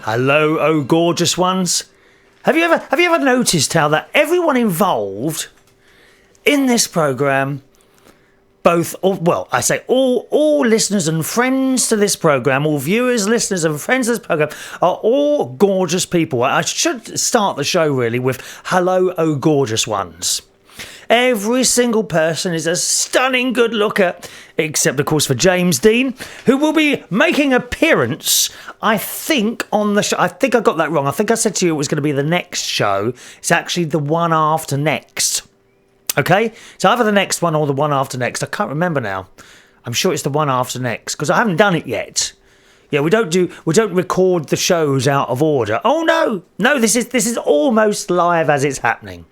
Hello, oh gorgeous ones. Have you ever noticed how that everyone involved in this programme, all listeners and friends to this programme, all viewers, listeners and friends to this programme, are all gorgeous people. I should start the show really with hello, oh gorgeous ones. Every single person is a stunning good looker, except of course for James Dean, who will be making an appearance, I think, on the show. I think I got that wrong. I think I said to you it was going to be the next show. It's actually the one after next. Okay? It's either the next one or the one after next. I can't remember now. I'm sure it's the one after next, because I haven't done it yet. Yeah, we don't record the shows out of order. Oh no, this is almost live as it's happening.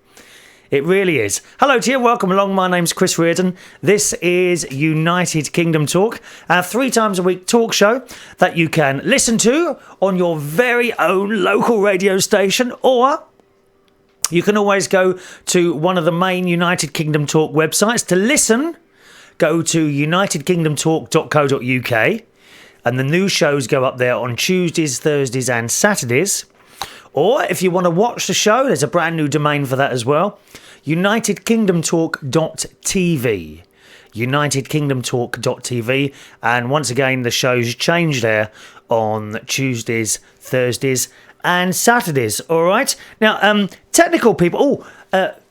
It really is. Hello to you, welcome along. My name's Chris Reardon. This is United Kingdom Talk, our 3 times a week talk show that you can listen to on your very own local radio station, or you can always go to one of the main United Kingdom Talk websites to listen. Go to unitedkingdomtalk.co.uk, and the new shows go up there on Tuesdays, Thursdays and Saturdays. Or if you want to watch the show, there's a brand new domain for that as well. unitedkingdomtalk.tv. unitedkingdomtalk.tv. And once again, the show's changed there on Tuesdays, Thursdays and Saturdays. All right. Now, technical people.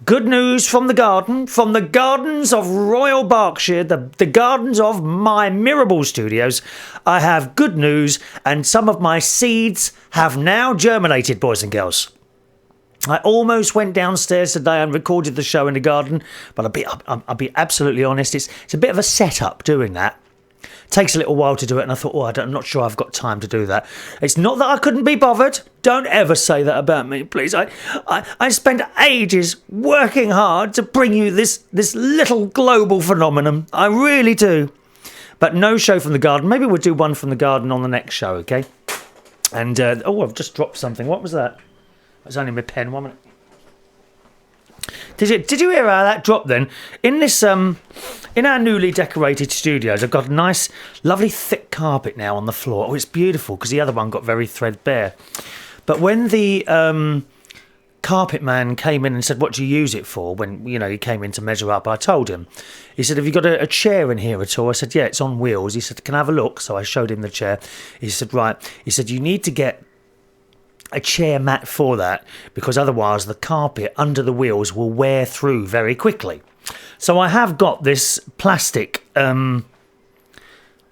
Good news from the garden, from the gardens of Royal Berkshire, the gardens of my Mirable Studios. I have good news, and some of my seeds have now germinated, boys and girls. I almost went downstairs today and recorded the show in the garden, but I'll be absolutely honest, it's a bit of a setup doing that. Takes a little while to do it, and I thought, I'm not sure I've got time to do that. It's not that I couldn't be bothered. Don't ever say that about me, please. I spent ages working hard to bring you this little global phenomenon. I really do. But no show from the garden. Maybe we'll do one from the garden on the next show, okay? And, I've just dropped something. What was that? It was only my pen. 1 minute. Did you hear how that dropped then? In this in our newly decorated studios, I've got a nice, lovely thick carpet now on the floor. Oh, it's beautiful because the other one got very threadbare. But when the carpet man came in and said, "What do you use it for?" When he came in to measure up, I told him. He said, "Have you got a chair in here at all?" I said, "Yeah, it's on wheels." He said, "Can I have a look?" So I showed him the chair. He said, "Right." He said, "You need to get a chair mat for that, because otherwise the carpet under the wheels will wear through very quickly." So I have got this plastic, I don't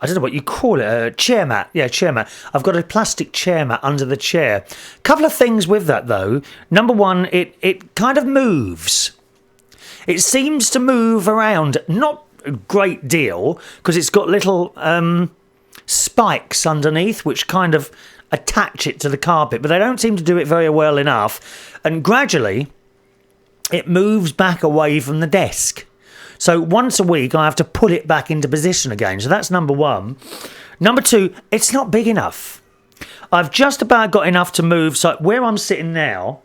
know what you call it, a chair mat. Yeah, chair mat. I've got a plastic chair mat under the chair. Couple of things with that though. Number one, it kind of moves. It seems to move around, not a great deal, because it's got little spikes underneath which kind of attach it to the carpet, but they don't seem to do it very well enough, and gradually it moves back away from the desk. So once a week I have to put it back into position again. So that's number one. Number two, it's not big enough. I've just about got enough to move, so where I'm sitting now,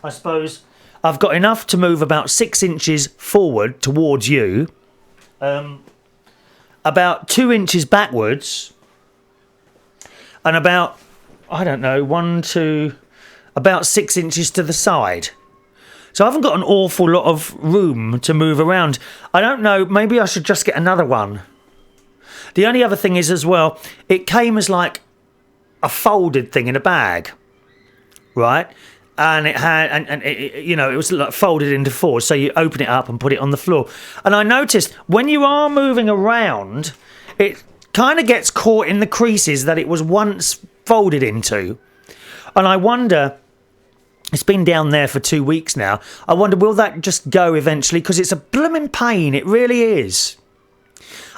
I suppose I've got enough to move about 6 inches forward towards you, about 2 inches backwards, and about, I don't know, about 6 inches to the side. So I haven't got an awful lot of room to move around. I don't know, maybe I should just get another one. The only other thing is as well, it came as like a folded thing in a bag, right? And it had, and it was like folded into 4. So you open it up and put it on the floor. And I noticed when you are moving around, it kind of gets caught in the creases that it was once folded into. And I wonder, it's been down there for 2 weeks now, I wonder, will that just go eventually? Because it's a blooming pain, it really is.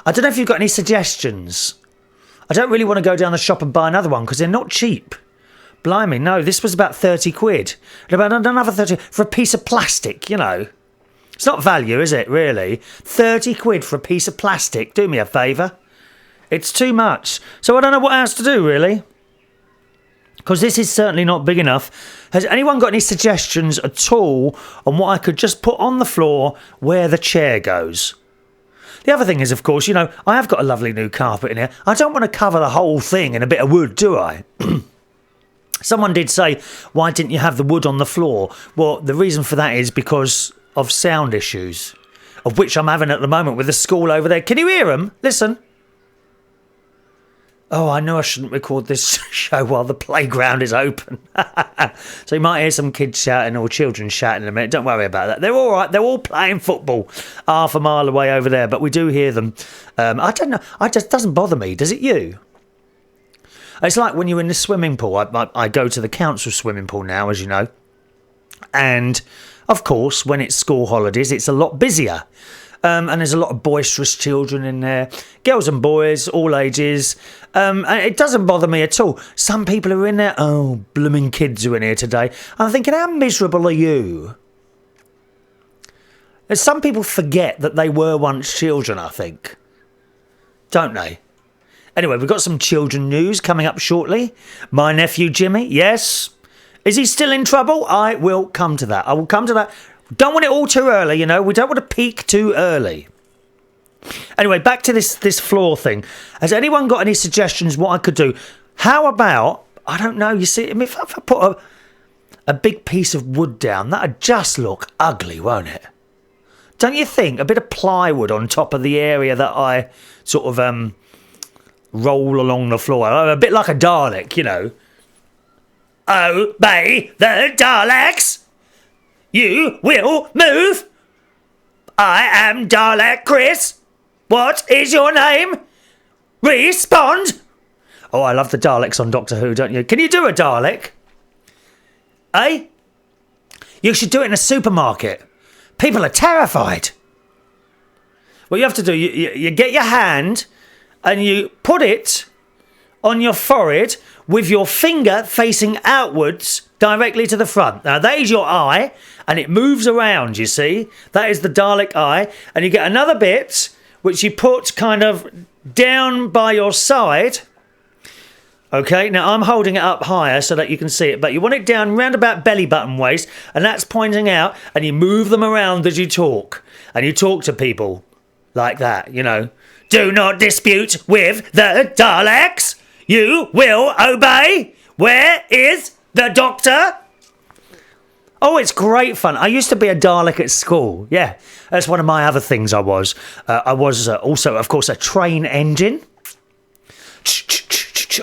I don't know if you've got any suggestions. I don't really want to go down the shop and buy another one because they're not cheap. Blimey, no, this was about 30 quid. And about another 30 for a piece of plastic, It's not value, is it, really? 30 quid for a piece of plastic, do me a favour. It's too much. So I don't know what else to do, really. Because this is certainly not big enough. Has anyone got any suggestions at all on what I could just put on the floor where the chair goes? The other thing is, of course, I have got a lovely new carpet in here. I don't want to cover the whole thing in a bit of wood, do I? Someone did say, why didn't you have the wood on the floor? Well, the reason for that is because of sound issues, of which I'm having at the moment with the school over there. Can you hear them? Listen. Oh, I know I shouldn't record this show while the playground is open. So you might hear some kids shouting or children shouting in a minute. Don't worry about that. They're all right. They're all playing football half a mile away over there, but we do hear them. I don't know. It just doesn't bother me. Does it you? It's like when you're in the swimming pool. I go to the council swimming pool now, as you know. And, of course, when it's school holidays, it's a lot busier. And there's a lot of boisterous children in there, girls and boys, all ages. And it doesn't bother me at all. Some people are in there, oh, blooming kids are in here today. I'm thinking, how miserable are you? And some people forget that they were once children, I think. Don't they? Anyway, we've got some children news coming up shortly. My nephew Jimmy, yes. Is he still in trouble? I will come to that. I will come to that. Don't want it all too early, you know. We don't want to peak too early. Anyway, back to this floor thing. Has anyone got any suggestions what I could do? How about, I don't know, you see, I mean, if I put a big piece of wood down, that'd just look ugly, won't it? Don't you think? A bit of plywood on top of the area that I sort of roll along the floor. A bit like a Dalek, you know. Obey the Daleks! You will move! I am Dalek Chris! What is your name? Respond! Oh, I love the Daleks on Doctor Who, don't you? Can you do a Dalek? Eh? You should do it in a supermarket. People are terrified. What you have to do, you get your hand and you put it on your forehead with your finger facing outwards directly to the front. Now, that is your eye, and it moves around, you see. That is the Dalek eye. And you get another bit, which you put kind of down by your side. Okay, now I'm holding it up higher so that you can see it, but you want it down round about belly button waist, and that's pointing out, and you move them around as you talk. And you talk to people like that, you know. Do not dispute with the Daleks. You will obey. Where is the doctor? Oh, it's great fun. I used to be a Dalek at school. Yeah, that's one of my other things I was. I was also, of course, a train engine.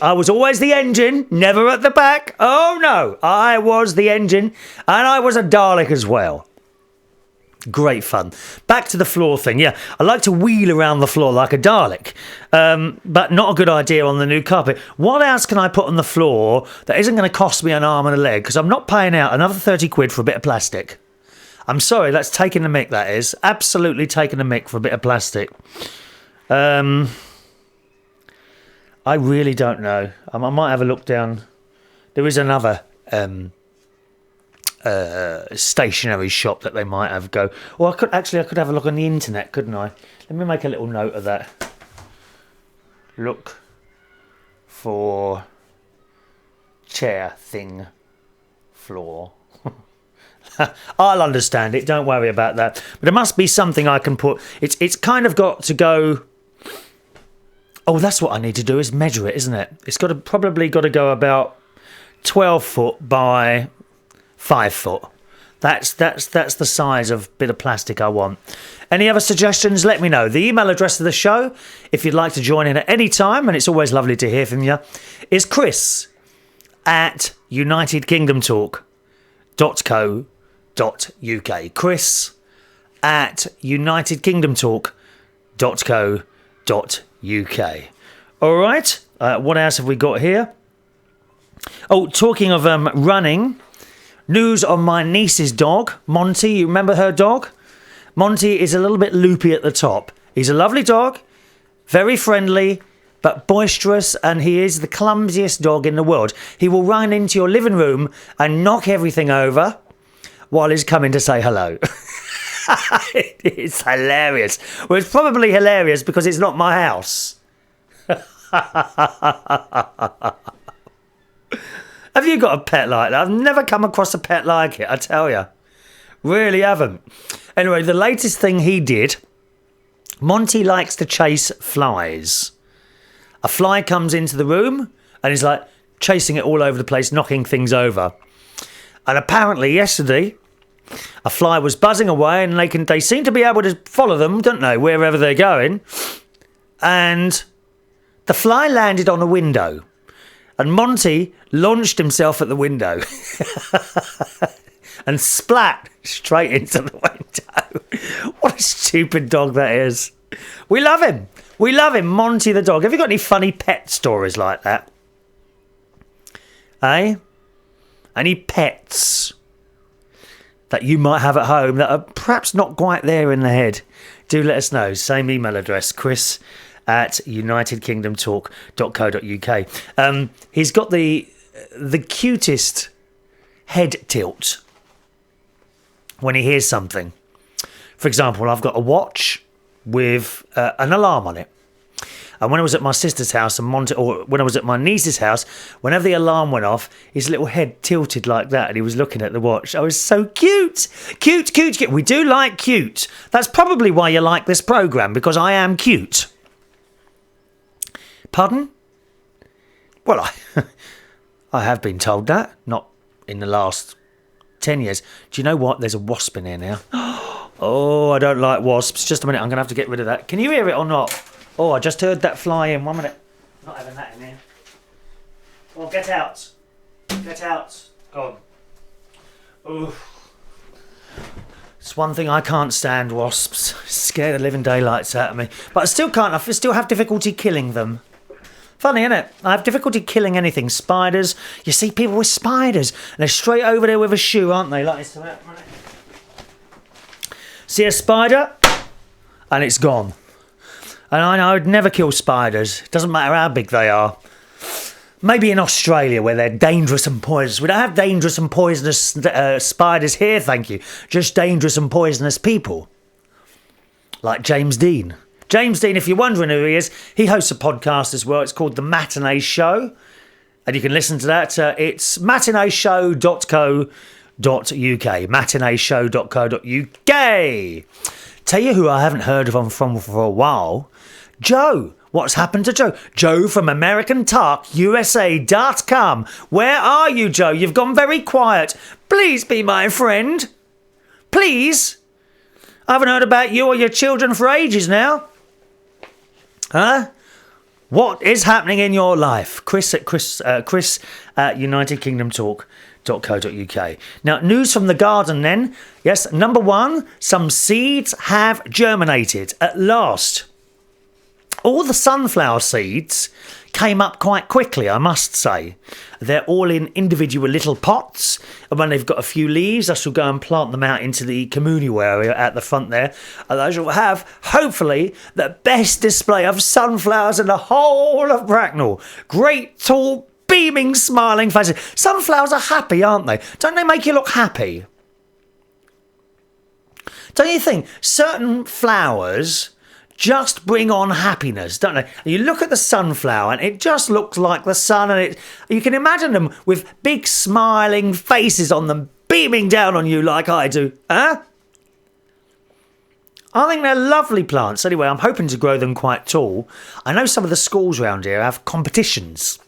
I was always the engine, never at the back. Oh, no. I was the engine, and I was a Dalek as well. Great fun. Back to the floor thing. Yeah, I like to wheel around the floor like a Dalek, but not a good idea on the new carpet. What else can I put on the floor that isn't going to cost me an arm and a leg? Because I'm not paying out another 30 quid for a bit of plastic. I'm sorry, that's taking the mick, that is. Absolutely taking the mick for a bit of plastic. I really don't know. I might have a look down. There is another stationery shop that they might have go. Or I could have a look on the internet, couldn't I? Let me make a little note of that. Look for chair thing floor. I'll understand it. Don't worry about that. But there must be something I can put. It's kind of got to go. Oh, that's what I need to do is measure it, isn't it? It's probably got to go about 12 foot by 5 foot. That's the size of bit of plastic I want. Any other suggestions? Let me know. The email address of the show, if you'd like to join in at any time, and it's always lovely to hear from you, is chris@unitedkingdomtalk.co.uk. chris@unitedkingdomtalk.co.uk. All right. What else have we got here? Oh, talking of running, news on my niece's dog, Monte. You remember her dog? Monte is a little bit loopy at the top. He's a lovely dog, very friendly, but boisterous, and he is the clumsiest dog in the world. He will run into your living room and knock everything over while he's coming to say hello. It's hilarious. Well, it's probably hilarious because it's not my house. Have you got a pet like that? I've never come across a pet like it, I tell you. Really haven't. Anyway, the latest thing he did, Monty likes to chase flies. A fly comes into the room and he's like, chasing it all over the place, knocking things over. And apparently yesterday, a fly was buzzing away, and they seem to be able to follow them, don't they, wherever they're going. And the fly landed on a window, and Monte launched himself at the window and splat straight into the window. What a stupid dog that is. We love him. We love him, Monte the dog. Have you got any funny pet stories like that? Eh? Any pets that you might have at home that are perhaps not quite there in the head? Do let us know. Same email address, chris@unitedkingdomtalk.co.uk. He's got the cutest head tilt when he hears something. For example, I've got a watch with an alarm on it. And when I was at my sister's house and when I was at my niece's house, whenever the alarm went off, his little head tilted like that and he was looking at the watch. I was so cute. Cute, cute, cute. We do like cute. That's probably why you like this programme, because I am cute. Pardon? Well, I have been told that. Not in the last 10 years. Do you know what? There's a wasp in here now. Oh, I don't like wasps. Just a minute, I'm going to have to get rid of that. Can you hear it or not? Oh, I just heard that fly in. 1 minute. Not having that in here. Oh, get out. Get out. Go on. Ooh. It's one thing I can't stand, wasps. Scare the living daylights out of me. But I still can't. I still have difficulty killing them. Funny, isn't it? I have difficulty killing anything. Spiders. You see people with spiders, and they're straight over there with a shoe, aren't they? Like this. See a spider, and it's gone. And I would never kill spiders. It doesn't matter how big they are. Maybe in Australia, where they're dangerous and poisonous. We don't have dangerous and poisonous spiders here, thank you. Just dangerous and poisonous people. Like James Dean. James Dean, if you're wondering who he is, he hosts a podcast as well. It's called The Matinee Show. And you can listen to that. It's matineeshow.co.uk. Matineeshow.co.uk. Tell you who I haven't heard from for a while. Joe. What's happened to Joe? Joe from AmericanTalkUSA.com. Where are you, Joe? You've gone very quiet. Please be my friend. Please. I haven't heard about you or your children for ages now. Huh? What is happening in your life? Chris at UnitedKingdomTalk.co.uk. Now, news from the garden then. Yes, number one, some seeds have germinated at last. All the sunflower seeds came up quite quickly, I must say. They're all in individual little pots, and when they've got a few leaves, I shall go and plant them out into the communal area at the front there, and I shall have, hopefully, the best display of sunflowers in the whole of Bracknell. Great, tall, beaming, smiling faces. Sunflowers are happy, aren't they? Don't they make you look happy? Don't you think certain flowers just bring on happiness, don't they? You look at the sunflower and it just looks like the sun, and you can imagine them with big smiling faces on them, beaming down on you like I do. Huh? I think they're lovely plants. Anyway, I'm hoping to grow them quite tall. I know some of the schools around here have competitions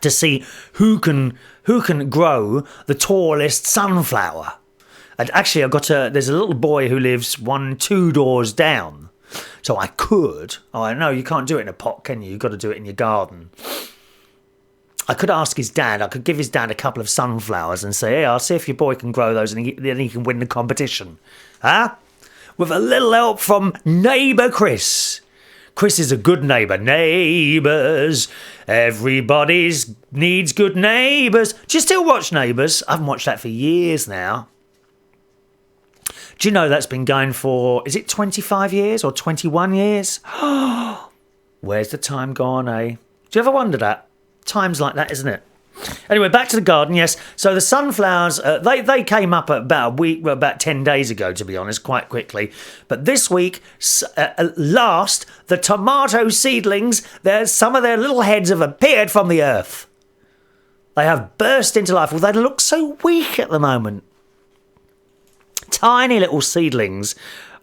to see who can grow the tallest sunflower. And actually, there's a little boy who lives 2 doors down. So I could. Oh, I know you can't do it in a pot, can you? You've got to do it in your garden. I could ask his dad. I could give his dad a couple of sunflowers and say, hey, I'll see if your boy can grow those, and then he can win the competition. Huh? With a little help from neighbour Chris. Chris is a good neighbour. Neighbours. Everybody needs good neighbours. Do you still watch Neighbours? I haven't watched that for years now. Do you know that's been going for, is it 25 years or 21 years? Where's the time gone, eh? Do you ever wonder that? Time's like that, isn't it? Anyway, back to the garden, yes. So the sunflowers, they came up about 10 days ago, to be honest, quite quickly. But this week, last, the tomato seedlings, some of their little heads have appeared from the earth. They have burst into life. Well, they look so weak at the moment. Tiny little seedlings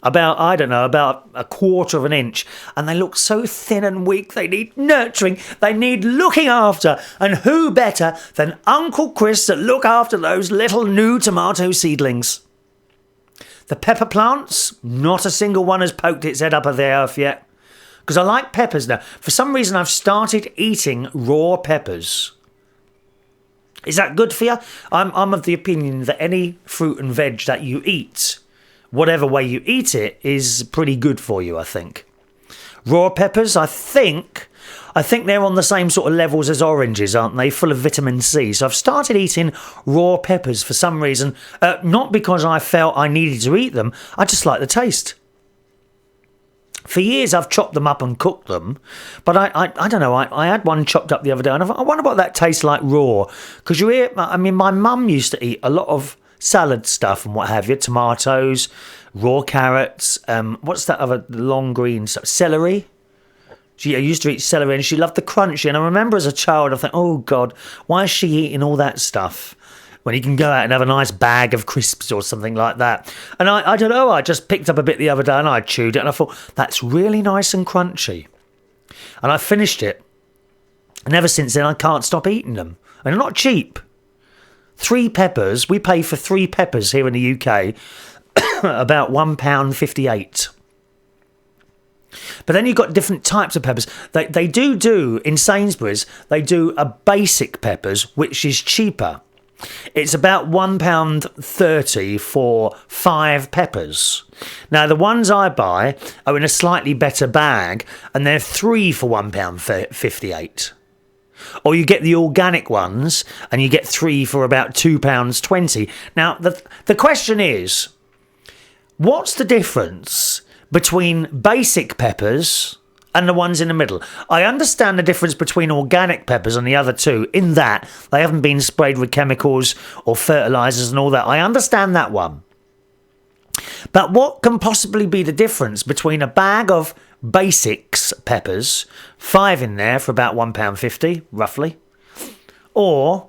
about, I don't know, about a quarter of an inch, and they look so thin and weak. They need nurturing, they need looking after, and who better than Uncle Chris to look after those little new tomato seedlings? The pepper plants, not a single one has poked its head up of the earth yet, because I like peppers now. For some reason I've started eating raw peppers. Is that good for you? I'm of the opinion that any fruit and veg that you eat, whatever way you eat it, is pretty good for you, I think. Raw peppers, I think they're on the same sort of levels as oranges, aren't they? Full of vitamin C. So I've started eating raw peppers for some reason. Not because I felt I needed to eat them. I just like the taste. For years I've chopped them up and cooked them, but I don't know, I had one chopped up the other day and I thought, I wonder what that tastes like raw. Because you hear, I mean, my mum used to eat a lot of salad stuff and what have you, tomatoes, raw carrots, what's that other long green stuff, celery? She used to eat celery and she loved the crunchy, and I remember as a child I thought, oh God, why is she eating all that stuff when you can go out and have a nice bag of crisps or something like that? And I don't know, I just picked up a bit the other day and I chewed it and I thought, that's really nice and crunchy. And I finished it. And ever since then I can't stop eating them. And they're not cheap. 3 peppers, we pay for 3 peppers here in the UK about £1.58. But then you've got different types of peppers. They do in Sainsbury's, they do a basic peppers, which is cheaper. It's about £1.30 for 5 peppers. Now, the ones I buy are in a slightly better bag, and they're 3 for £1.58. Or you get the organic ones, and you get 3 for about £2.20. Now, the question is, what's the difference between basic peppers and the ones in the middle? I understand the difference between organic peppers and the other two, in that they haven't been sprayed with chemicals or fertilisers and all that. I understand that one. But what can possibly be the difference between a bag of basics peppers, 5 in there for about £1.50, roughly, or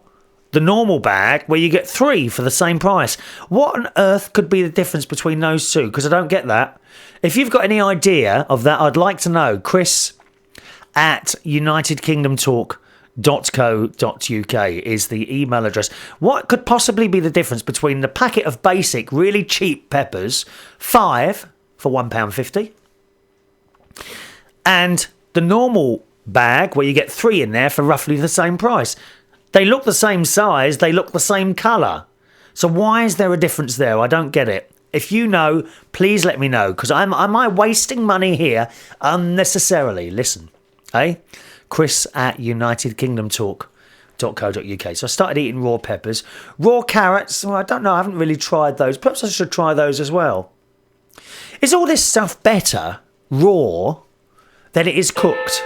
the normal bag where you get 3 for the same price? What on earth could be the difference between those two? Because I don't get that. If you've got any idea of that, I'd like to know. Chris at unitedkingdomtalk.co.uk is the email address. What could possibly be the difference between the packet of basic, really cheap peppers, 5 for £1.50, and the normal bag where you get 3 in there for roughly the same price? They look the same size, they look the same colour. So why is there a difference there? I don't get it. If you know, please let me know, because am I wasting money here unnecessarily? Listen, hey? Chris at unitedkingdomtalk.co.uk. So I started eating raw peppers. Raw carrots, well, I don't know, I haven't really tried those. Perhaps I should try those as well. Is all this stuff better raw than it is cooked?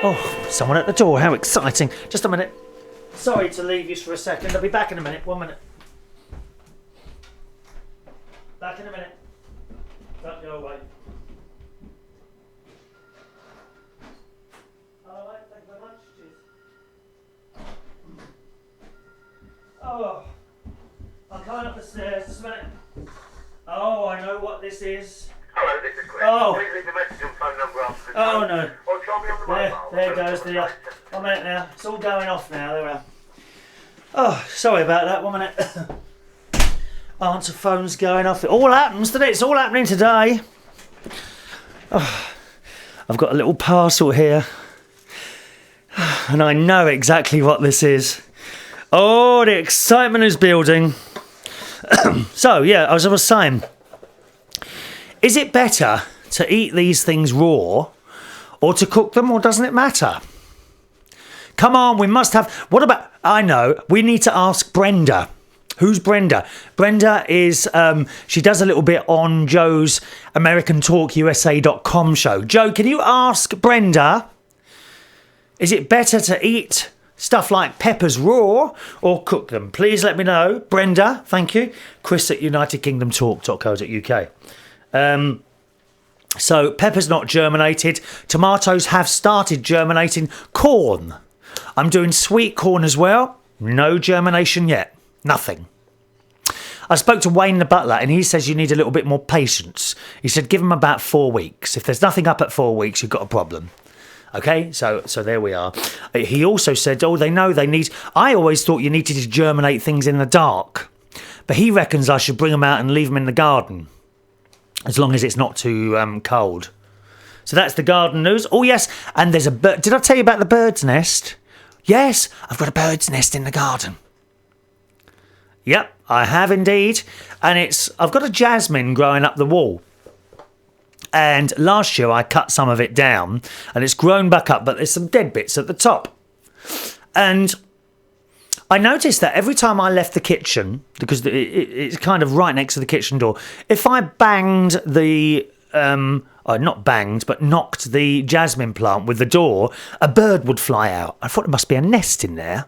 Oh, someone at the door, how exciting. Just a minute. Sorry to leave you for a second. I'll be back in a minute. 1 minute. Back in a minute. Don't go away. All right, thank you very much. Cheers. Oh, I'm coming up the stairs. Just a minute. Oh, I know what this is. Hello, this is Chris. Oh. Please leave the message and phone number after the Oh, tone. no. Or try me on the mobile. There goes the... 1 minute now. It's all going off now. There we are. Oh, sorry about that. 1 minute. Answer phone's going off. It all happens today. It's all happening today. Oh, I've got a little parcel here. And I know exactly what this is. Oh, the excitement is building. So, yeah, as I was saying, is it better to eat these things raw or to cook them, or doesn't it matter? Come on, we must have... What about... I know, we need to ask Brenda. Who's Brenda? Brenda is... she does a little bit on Joe's AmericanTalkUSA.com show. Joe, can you ask Brenda, is it better to eat stuff like peppers raw or cook them? Please let me know. Brenda, thank you. Chris at unitedkingdomtalk.co.uk. So, peppers not germinated. Tomatoes have started germinating. Corn. I'm doing sweet corn as well. No germination yet. Nothing. I spoke to Wayne the butler, and he says you need a little bit more patience. He said give them about 4 weeks. If there's nothing up at 4 weeks, you've got a problem. Okay, so there we are. He also said, they know they need... I always thought you needed to germinate things in the dark. But he reckons I should bring them out and leave them in the garden. As long as it's not too cold. So that's the garden news. Oh, yes, and there's a bird. Did I tell you about the bird's nest? Yes, I've got a bird's nest in the garden. Yep, I have indeed. And I've got a jasmine growing up the wall. And last year I cut some of it down and it's grown back up, but there's some dead bits at the top. And I noticed that every time I left the kitchen, because it's kind of right next to the kitchen door, if I banged the, not banged, but knocked the jasmine plant with the door, a bird would fly out. I thought there must be a nest in there.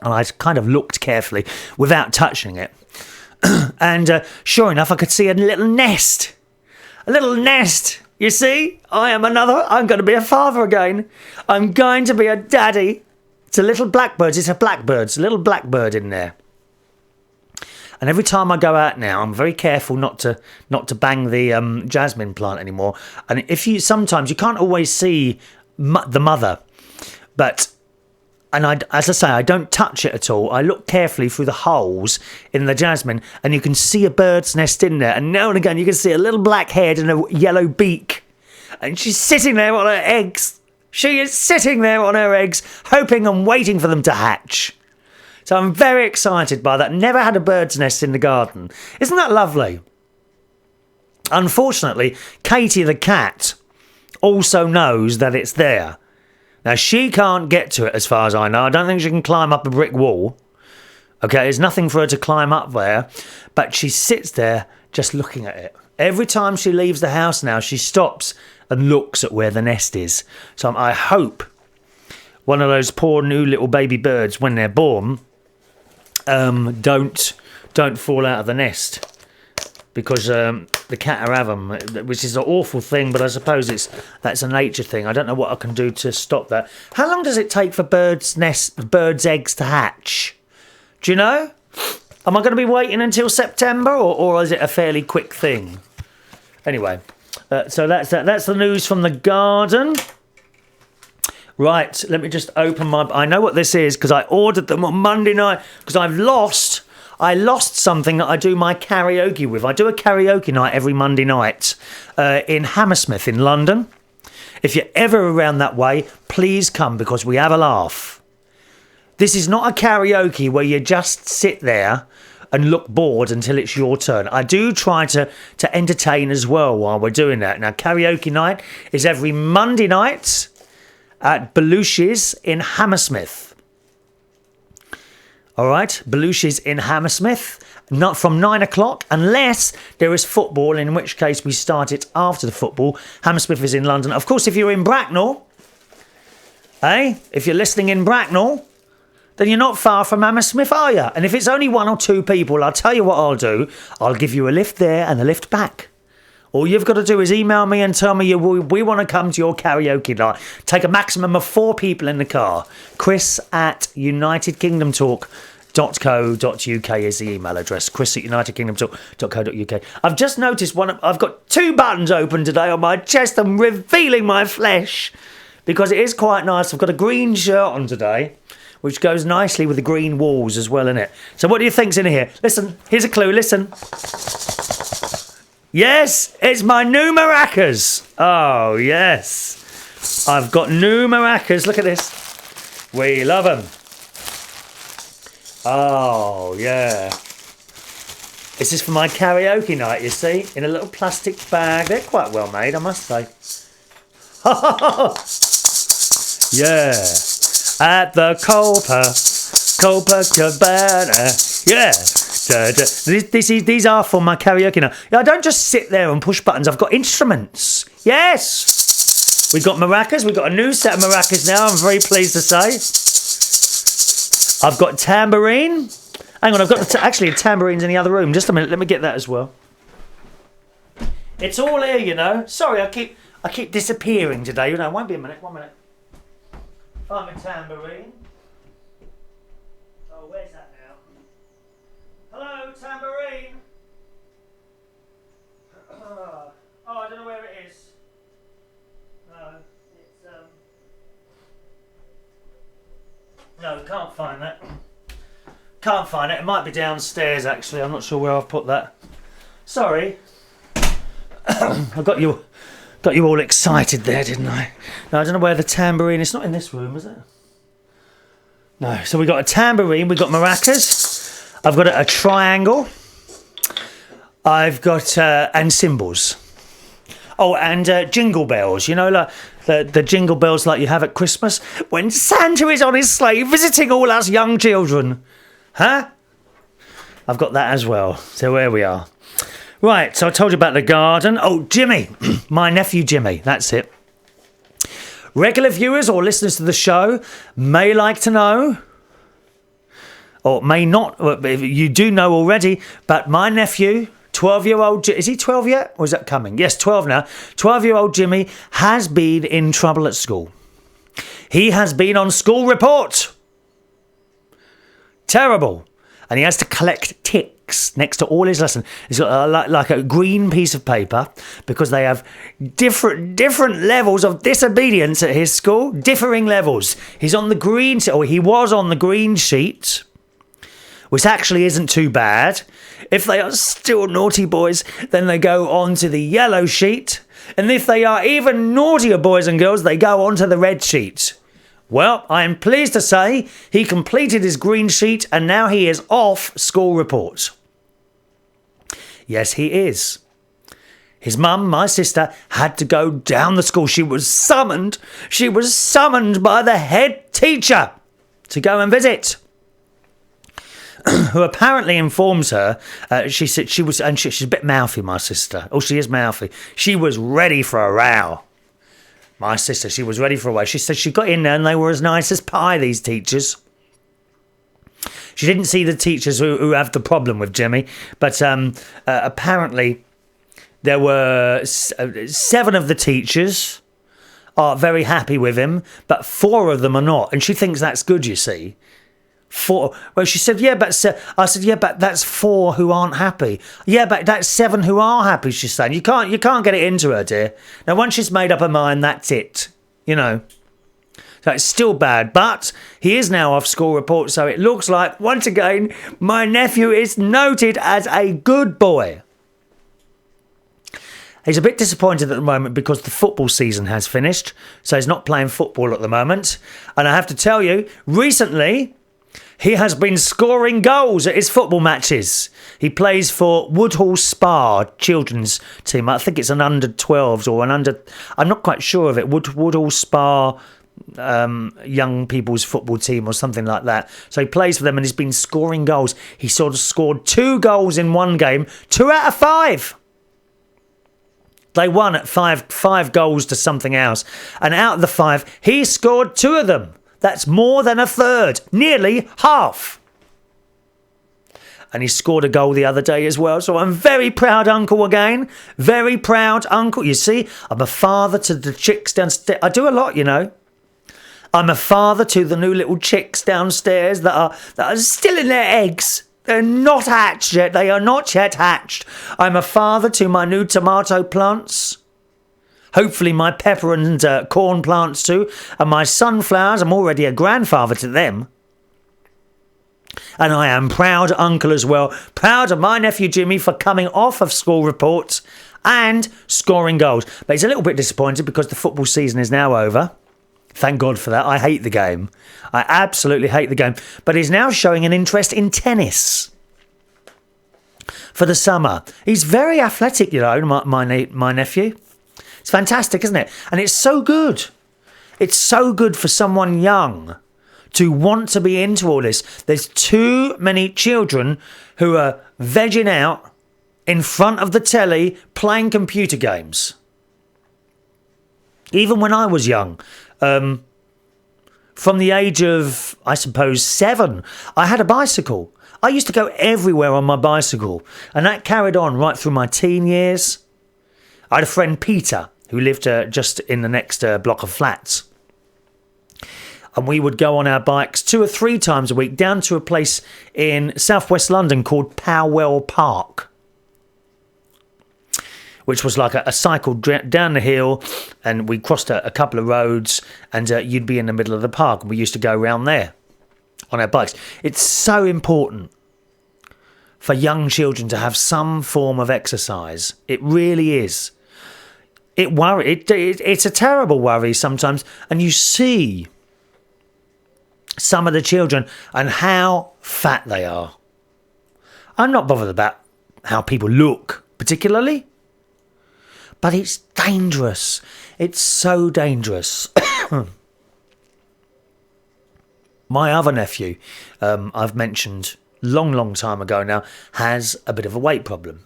And I kind of looked carefully without touching it. And sure enough, I could see a little nest. A little nest. You see, I'm going to be a father again. I'm going to be a daddy. It's a little blackbird. It's a blackbird. It's a little blackbird in there. And every time I go out now, I'm very careful not to bang the jasmine plant anymore. And sometimes you can't always see the mother, but. And as I say, I don't touch it at all. I look carefully through the holes in the jasmine and you can see a bird's nest in there. And now and again, you can see a little black head and a yellow beak. And she's sitting there on her eggs. She is sitting there on her eggs, hoping and waiting for them to hatch. So I'm very excited by that. Never had a bird's nest in the garden. Isn't that lovely? Unfortunately, Katie the cat also knows that it's there. Now, she can't get to it as far as I know. I don't think she can climb up a brick wall. Okay, there's nothing for her to climb up there. But she sits there just looking at it. Every time she leaves the house now, she stops and looks at where the nest is. So I hope one of those poor new little baby birds, when they're born, don't fall out of the nest. Because the cat will have them, which is an awful thing, but I suppose that's a nature thing. I don't know what I can do to stop that. How long does it take for birds' eggs to hatch? Do you know? Am I going to be waiting until September, or is it a fairly quick thing? Anyway, so that's the news from the garden. Right, let me just open I know what this is because I ordered them on Monday night because I lost something that I do my karaoke with. I do a karaoke night every Monday night in Hammersmith in London. If you're ever around that way, please come because we have a laugh. This is not a karaoke where you just sit there and look bored until it's your turn. I do try to entertain as well while we're doing that. Now, karaoke night is every Monday night at Belush's in Hammersmith. All right, Belush's in Hammersmith, not from 9 o'clock, unless there is football, in which case we start it after the football. Hammersmith is in London. Of course, if you're in Bracknell, if you're listening in Bracknell, then you're not far from Hammersmith, are you? And if it's only 1 or 2 people, I'll tell you what I'll do. I'll give you a lift there and a lift back. All you've got to do is email me and tell me we want to come to your karaoke night. Take a maximum of 4 people in the car. Chris@unitedkingdomtalk.co.uk is the email address. Chris@unitedkingdomtalk.co.uk. I've just noticed I've got 2 buttons open today on my chest. I'm revealing my flesh because it is quite nice. I've got a green shirt on today, which goes nicely with the green walls as well, innit? So what do you think's in here? Listen, here's a clue. Listen. Yes, it's my new maracas. Oh, yes. I've got new maracas. Look at this. We love them. Oh, yeah. This is for my karaoke night, you see, in a little plastic bag. They're quite well made, I must say. Yeah. At the Copacabana. Yeah. These are for my karaoke night. I don't just sit there and push buttons. I've got instruments. Yes. We've got maracas. We've got a new set of maracas now, I'm very pleased to say. I've got tambourine. Hang on, I've got actually a tambourine's in the other room. Just a minute, let me get that as well. It's all here, you know. Sorry, I keep disappearing today. You know, won't be a minute. 1 minute. Find my tambourine. Oh, where's that now? Hello, tambourine. can't find that. Can't find it. It might be downstairs, actually. I'm not sure where I've put that. Sorry. I got you all excited there, didn't I? No, I don't know where the tambourine... It's not in this room, is it? No. So we got a tambourine. We got maracas. I've got a triangle. I've got... and cymbals. Oh, and jingle bells. You know, like the jingle bells like you have at Christmas when Santa is on his sleigh visiting all us young children. Huh? I've got that as well. So there we are. Right, so I told you about the garden. Oh, Jimmy. My nephew Jimmy. That's it. Regular viewers or listeners to the show may like to know, or may not, you do know already, but my nephew, 12-year-old... Is he 12 yet? Or is that coming? Yes, 12 now. 12-year-old Jimmy has been in trouble at school. He has been on school report. Terrible. And he has to collect ticks next to all his lessons. He's got like a green piece of paper because they have different levels of disobedience at his school. Differing levels. He's on the green... Or he was on the green sheet, which actually isn't too bad. If they are still naughty boys, then they go on to the yellow sheet. And if they are even naughtier boys and girls, they go on to the red sheet. Well, I am pleased to say he completed his green sheet and now he is off school report. Yes, he is. His mum, my sister, had to go down the school. She was summoned by the head teacher to go and visit. Who apparently informs her, she said she's a bit mouthy, my sister. Oh, she is mouthy. She was ready for a row. My sister, she was ready for a row. She said she got in there and they were as nice as pie, these teachers. She didn't see the teachers who have the problem with Jimmy, but apparently there were 7 of the teachers are very happy with him, but 4 of them are not. And she thinks that's good, you see. 4. Well, she said, yeah, but... I said, yeah, but that's 4 who aren't happy. Yeah, but that's 7 who are happy, she's saying. You can't get it into her, dear. Now, once she's made up her mind, that's it. You know. So it's still bad, but he is now off school report, so it looks like, once again, my nephew is noted as a good boy. He's a bit disappointed at the moment because the football season has finished, so he's not playing football at the moment. And I have to tell you, recently... he has been scoring goals at his football matches. He plays for Woodhall Spa children's team. I think it's an under-12s or an under... I'm not quite sure of it. Woodhall Spa young people's football team or something like that. So he plays for them and he's been scoring goals. He sort of scored 2 goals in one game. 2 out of 5. They won at 5 goals to something else. And out of the 5, he scored 2 of them. That's more than a third, nearly half. And he scored a goal the other day as well. So I'm very proud uncle again. Very proud uncle. You see, I'm a father to the chicks downstairs. I do a lot, you know. I'm a father to the new little chicks downstairs that are still in their eggs. They're not hatched yet. They are not yet hatched. I'm a father to my new tomato plants. Hopefully my pepper and corn plants too. And my sunflowers, I'm already a grandfather to them. And I am proud uncle as well. Proud of my nephew Jimmy for coming off of school reports and scoring goals. But he's a little bit disappointed because the football season is now over. Thank God for that. I hate the game. I absolutely hate the game. But he's now showing an interest in tennis for the summer. He's very athletic, you know, my nephew. It's fantastic, isn't it? And it's so good. It's so good for someone young to want to be into all this. There's too many children who are vegging out in front of the telly playing computer games. Even when I was young, from the age of, I suppose, 7, I had a bicycle. I used to go everywhere on my bicycle. And that carried on right through my teen years. I had a friend, Peter, who lived just in the next block of flats. And we would go on our bikes 2 or 3 times a week down to a place in southwest London called Powell Park, which was like a cycle down the hill, and we crossed a couple of roads, and you'd be in the middle of the park, and we used to go around there. on our bikes. It's so important for young children to have some form of exercise. It really is. It's a terrible worry sometimes, and you see some of the children and how fat they are. I'm not bothered about how people look particularly, but it's dangerous. It's so dangerous. My other nephew, I've mentioned long time ago now, has a bit of a weight problem,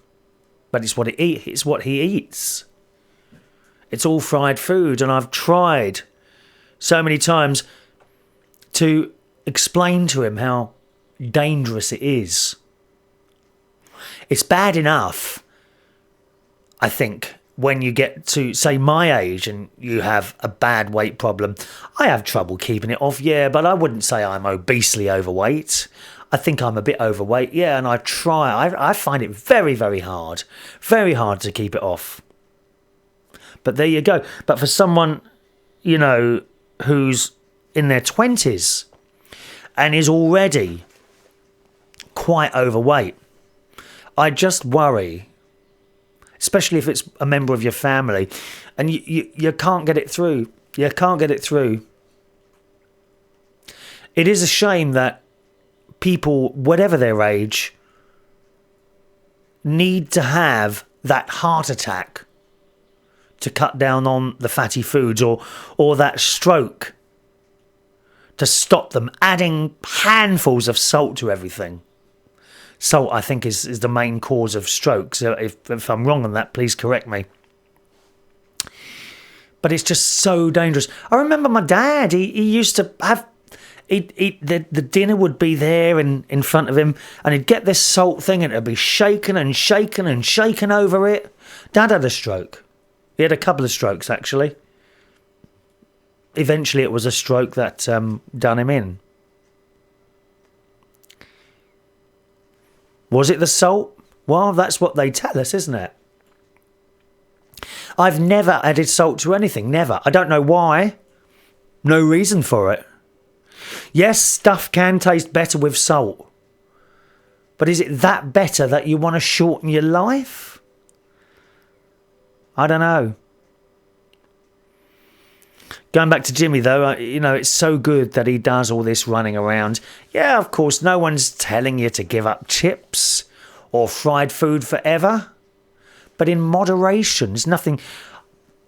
but it's what he eats. It's all fried food, and I've tried so many times to explain to him how dangerous it is. It's bad enough, I think, when you get to, say, my age and you have a bad weight problem. I have trouble keeping it off, yeah, but I wouldn't say I'm obesely overweight. I think I'm a bit overweight, yeah, and I find it very, very hard to keep it off. But there you go. But for someone, who's in their 20s and is already quite overweight, I just worry, especially if it's a member of your family, and you can't get it through. You can't get it through. It is a shame that people, whatever their age, need to have that heart attack to cut down on the fatty foods, or that stroke to stop them adding handfuls of salt to everything. Salt, I think, is the main cause of stroke. So if I'm wrong on that, please correct me. But it's just so dangerous. I remember my dad, he used to have... The dinner would be there in front of him, and he'd get this salt thing and it'd be shaken and shaken and shaken over it. Dad had a stroke. He had a couple of strokes, actually. Eventually it was a stroke that done him in. Was it the salt? Well, that's what they tell us, isn't it? I've never added salt to anything, never. I don't know why. No reason for it. Yes, stuff can taste better with salt. But is it that better that you want to shorten your life? I don't know. Going back to Jimmy, though, it's so good that he does all this running around. Yeah, of course, no one's telling you to give up chips or fried food forever. But in moderation, there's nothing...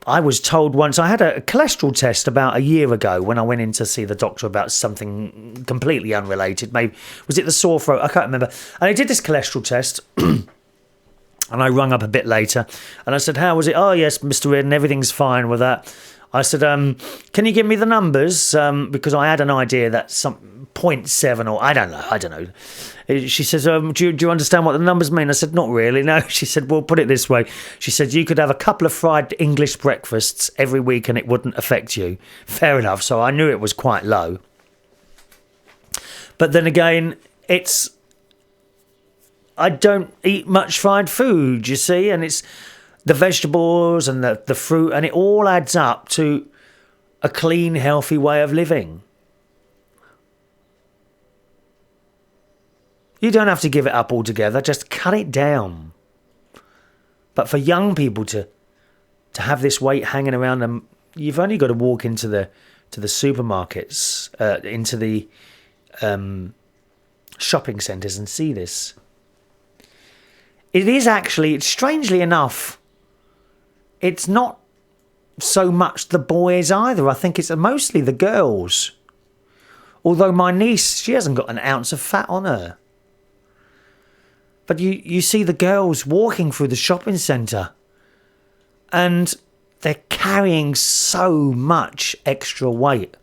I was told once, I had a cholesterol test about a year ago when I went in to see the doctor about something completely unrelated. Maybe, was it the sore throat? I can't remember. And I did this cholesterol test, and I rung up a bit later, and I said, how was it? Oh, yes, Mr. Reardon, everything's fine with that. I said, can you give me the numbers? Because I had an idea that some 0.7 or I don't know. She says, do you understand what the numbers mean? I said, not really, no. She said, well, put it this way. She said, you could have a couple of fried English breakfasts every week and it wouldn't affect you. Fair enough. So I knew it was quite low. But then again, I don't eat much fried food, you see, and it's the vegetables and the fruit, and it all adds up to a clean, healthy way of living. You don't have to give it up altogether, just cut it down. But for young people to have this weight hanging around them, you've only got to walk into the supermarkets, into the shopping centres and see this. It is actually, strangely enough, it's not so much the boys either. I think it's mostly the girls. Although my niece, she hasn't got an ounce of fat on her. But you see the girls walking through the shopping centre and they're carrying so much extra weight.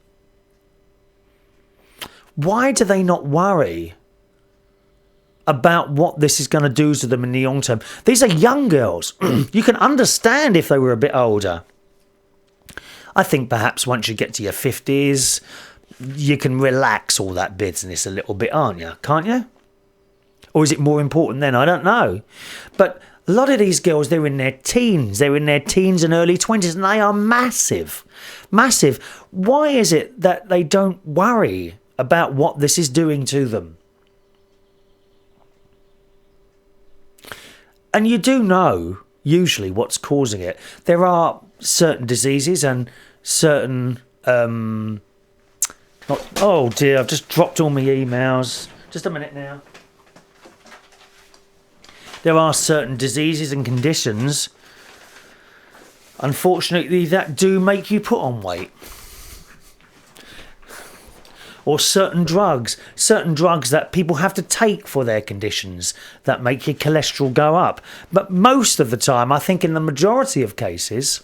Why do they not worry about what this is going to do to them in the long term? These are young girls. You can understand if they were a bit older. I think perhaps once you get to your 50s, you can relax all that business a little bit, aren't you? Can't you? Or is it more important then? I don't know. But a lot of these girls, they're in their teens. They're in their teens and early 20s, and they are massive. Massive. Why is it that they don't worry about what this is doing to them. And you do know usually what's causing it. There are certain diseases and certain... oh dear, I've just dropped all my emails. Just a minute now. There are certain diseases and conditions, unfortunately, that do make you put on weight. Or certain drugs that people have to take for their conditions that make your cholesterol go up. But most of the time, I think in the majority of cases,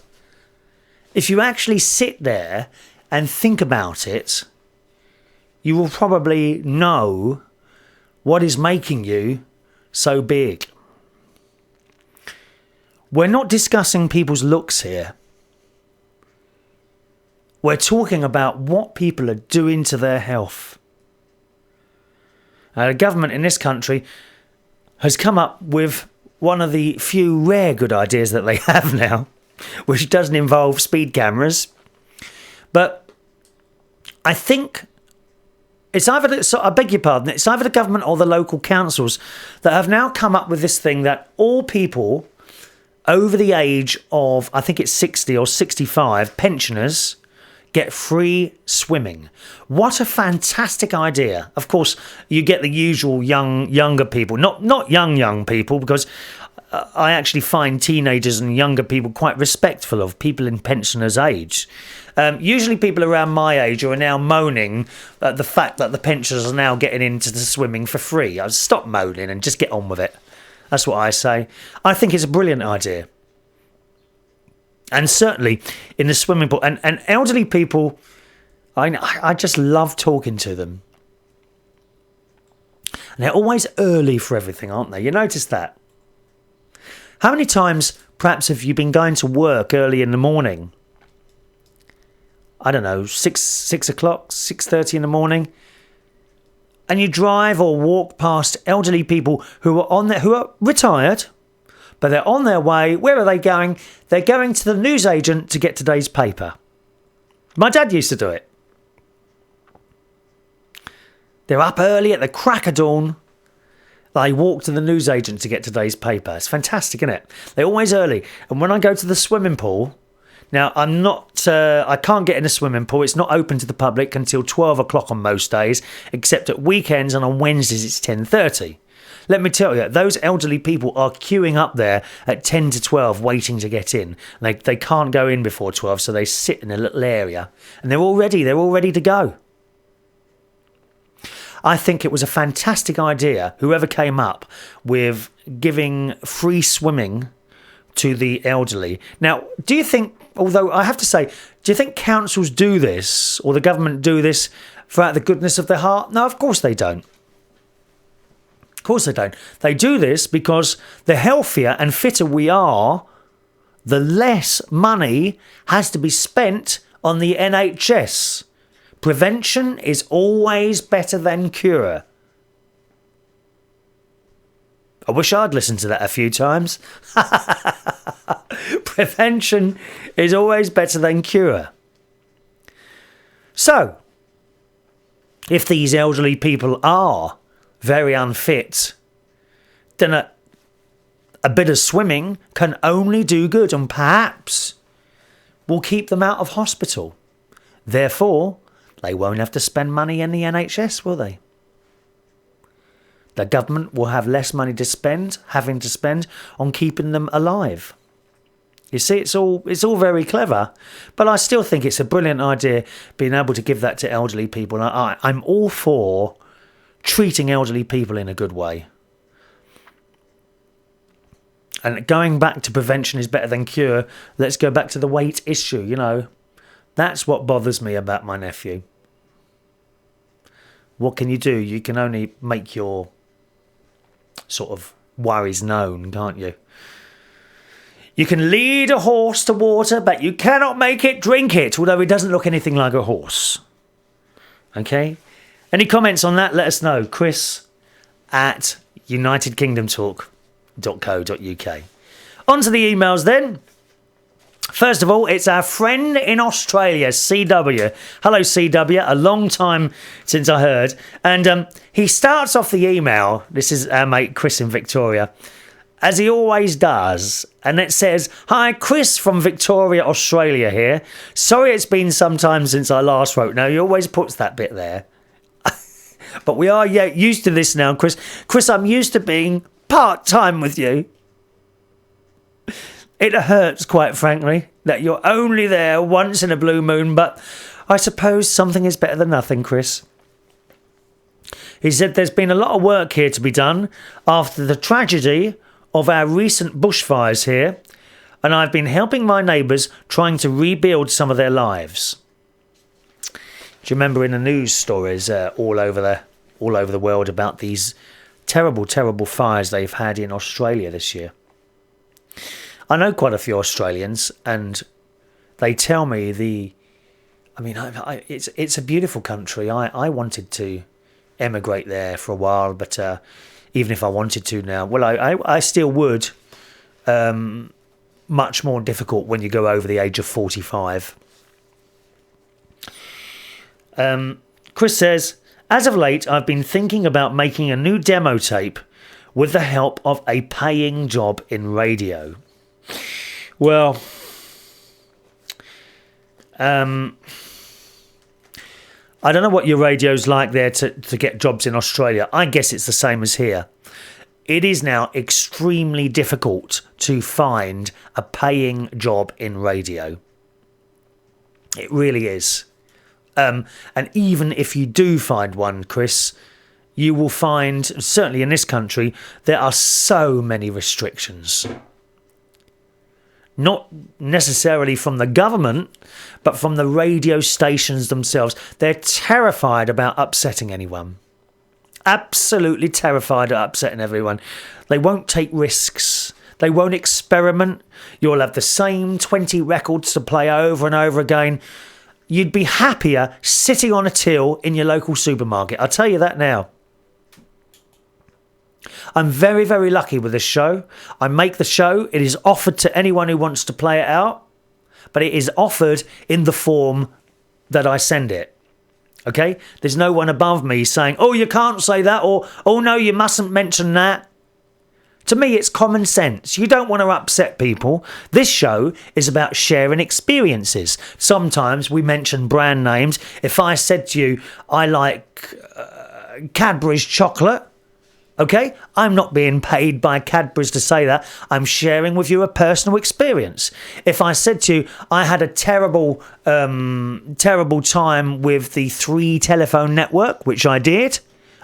if you actually sit there and think about it, you will probably know what is making you so big. We're not discussing people's looks here. We're talking about what people are doing to their health. The government in this country has come up with one of the few rare good ideas that they have now, which doesn't involve speed cameras. But I think it's either, I beg your pardon, it's either the government or the local councils that have now come up with this thing that all people over the age of, I think it's 60 or 65, pensioners, get free swimming. What a fantastic idea. Of course, you get the usual younger people, not young people, because I actually find teenagers and younger people quite respectful of people in pensioners' age. Usually people around my age are now moaning at the fact that the pensioners are now getting into the swimming for free. Stop moaning and just get on with it. That's what I say. I think it's a brilliant idea. And certainly in the swimming pool. And elderly people, I just love talking to them. And they're always early for everything, aren't they? You notice that? How many times, perhaps, have you been going to work early in the morning? I don't know, 6 o'clock, 6:30 in the morning, and you drive or walk past elderly people who are retired, but they're on their way. Where are they going? They're going to the newsagent to get today's paper. My dad used to do it. They're up early at the crack of dawn. They walk to the newsagent to get today's paper. It's fantastic, isn't it? They're always early. And when I go to the swimming pool, now I can't get in a swimming pool. It's not open to the public until 12 o'clock on most days, except at weekends, and on Wednesdays it's 10:30. Let me tell you, those elderly people are queuing up there at 10 to 12 waiting to get in. They can't go in before 12, so they sit in a little area, and they're all ready to go. I think it was a fantastic idea, whoever came up with giving free swimming to the elderly. Now, do you think, although I have to say, do you think councils do this, or the government do this for out the goodness of their heart? No, of course they don't. Of course they don't. They do this because the healthier and fitter we are, the less money has to be spent on the NHS. Prevention is always better than cure. I wish I'd listened to that a few times. Prevention is always better than cure. So, if these elderly people are very unfit, then a bit of swimming can only do good, and perhaps will keep them out of hospital. Therefore, they won't have to spend money in the NHS, will they? The government will have less money having to spend on keeping them alive. You see, it's all very clever, but I still think it's a brilliant idea being able to give that to elderly people. I'm all for treating elderly people in a good way. And going back to prevention is better than cure, let's go back to the weight issue, you know. That's what bothers me about my nephew. What can you do? You can only make your sort of worries known, can't you? You can lead a horse to water, but you cannot make it drink it, although it doesn't look anything like a horse. Okay? Any comments on that? Let us know. Chris at unitedkingdomtalk.co.uk. On to the emails then. First of all, it's our friend in Australia, CW. Hello, CW. A long time since I heard. And he starts off the email. This is our mate Chris in Victoria, as he always does. And it says, "Hi, Chris from Victoria, Australia here. Sorry it's been some time since I last wrote." Now, he always puts that bit there. But we are used to this now, Chris. Chris, I'm used to being part-time with you. It hurts, quite frankly, that you're only there once in a blue moon, but I suppose something is better than nothing, Chris. He said there's been a lot of work here to be done after the tragedy of our recent bushfires here, and I've been helping my neighbours trying to rebuild some of their lives. Do you remember in the news stories all over the world about these terrible, terrible fires they've had in Australia this year? I know quite a few Australians, and they tell me it's a beautiful country. I wanted to emigrate there for a while, but even if I wanted to now, well, I still would. Much more difficult when you go over the age of 45. Chris says, as of late, I've been thinking about making a new demo tape with the help of a paying job in radio. Well, I don't know what your radio's like there to get jobs in Australia. I guess it's the same as here. It is now extremely difficult to find a paying job in radio. It really is. And even if you do find one, Chris, you will find, certainly in this country, there are so many restrictions. Not necessarily from the government, but from the radio stations themselves. They're terrified about upsetting anyone. Absolutely terrified of upsetting everyone. They won't take risks. They won't experiment. You'll have the same 20 records to play over and over again. You'd be happier sitting on a till in your local supermarket. I'll tell you that now. I'm very, very lucky with this show. I make the show. It is offered to anyone who wants to play it out, but it is offered in the form that I send it. Okay? There's no one above me saying, "Oh, you can't say that," or "Oh, no, you mustn't mention that." To me, it's common sense. You don't want to upset people. This show is about sharing experiences. Sometimes we mention brand names. If I said to you, I like Cadbury's chocolate, okay, I'm not being paid by Cadbury's to say that. I'm sharing with you a personal experience. If I said to you, I had a terrible time with the 3 telephone network, which I did,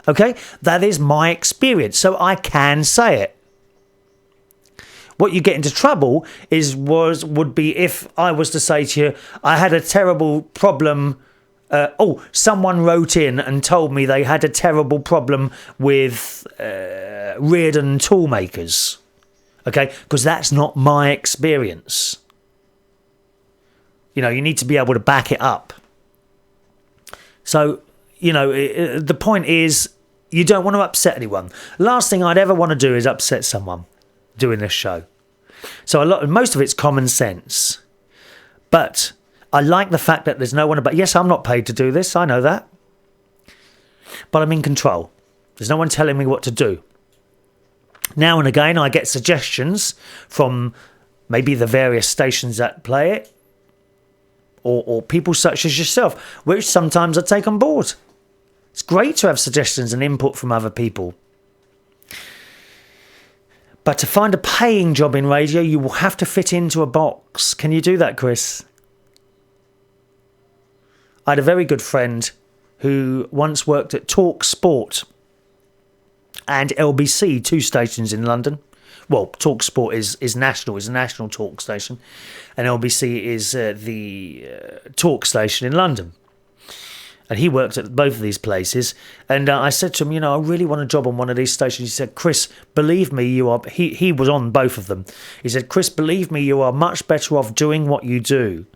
okay, that is my experience, so I can say it. What you get into trouble would be if I was to say to you, I had a terrible problem. Someone wrote in and told me they had a terrible problem with Reardon toolmakers. Okay, because that's not my experience. You know, you need to be able to back it up. So, you know, the point is, you don't want to upset anyone. Last thing I'd ever want to do is upset someone doing this show. So most of it's common sense. But I like the fact that there's no one about. Yes, I'm not paid to do this. I know that. But I'm in control. There's no one telling me what to do. Now and again, I get suggestions from maybe the various stations that play it, or people such as yourself, which sometimes I take on board. It's great to have suggestions and input from other people. But to find a paying job in radio, you will have to fit into a box. Can you do that, Chris? I had a very good friend who once worked at Talk Sport and LBC, 2 stations in London. Well, Talk Sport is national, is a national talk station, and LBC is the talk station in London. And he worked at both of these places. And I said to him, you know, I really want a job on one of these stations. He said, Chris, believe me, you are... He was on both of them. He said, Chris, believe me, you are much better off doing what you do.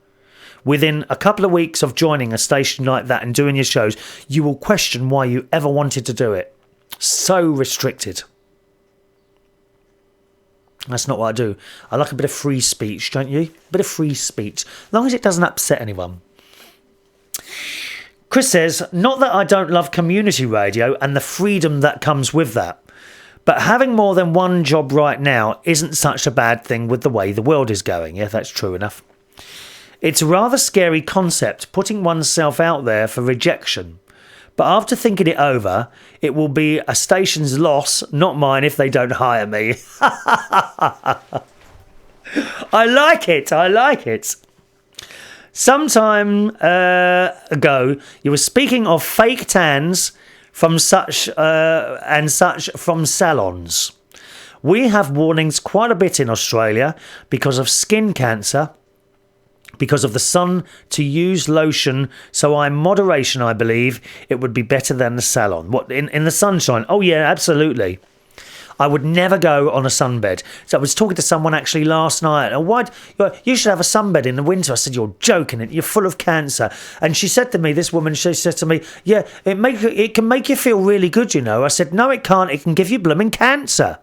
Within a couple of weeks of joining a station like that and doing your shows, you will question why you ever wanted to do it. So restricted. That's not what I do. I like a bit of free speech, don't you? A bit of free speech, as long as it doesn't upset anyone. Chris says, not that I don't love community radio and the freedom that comes with that, but having more than one job right now isn't such a bad thing with the way the world is going. Yeah, that's true enough. It's a rather scary concept, putting oneself out there for rejection. But after thinking it over, it will be a station's loss, not mine if they don't hire me. I like it. I like it. Some time ago, you were speaking of fake tans from such from salons. We have warnings quite a bit in Australia because of skin cancer, because of the sun, to use lotion. So in moderation, I believe it would be better than the salon. What, in the sunshine? Oh yeah, absolutely. I would never go on a sunbed. So I was talking to someone actually last night. Oh, why? You should have a sunbed in the winter. I said, you're joking. You're full of cancer. And she said to me, this woman, she said to me, yeah, it can make you feel really good, you know. I said, no, it can't. It can give you blooming cancer.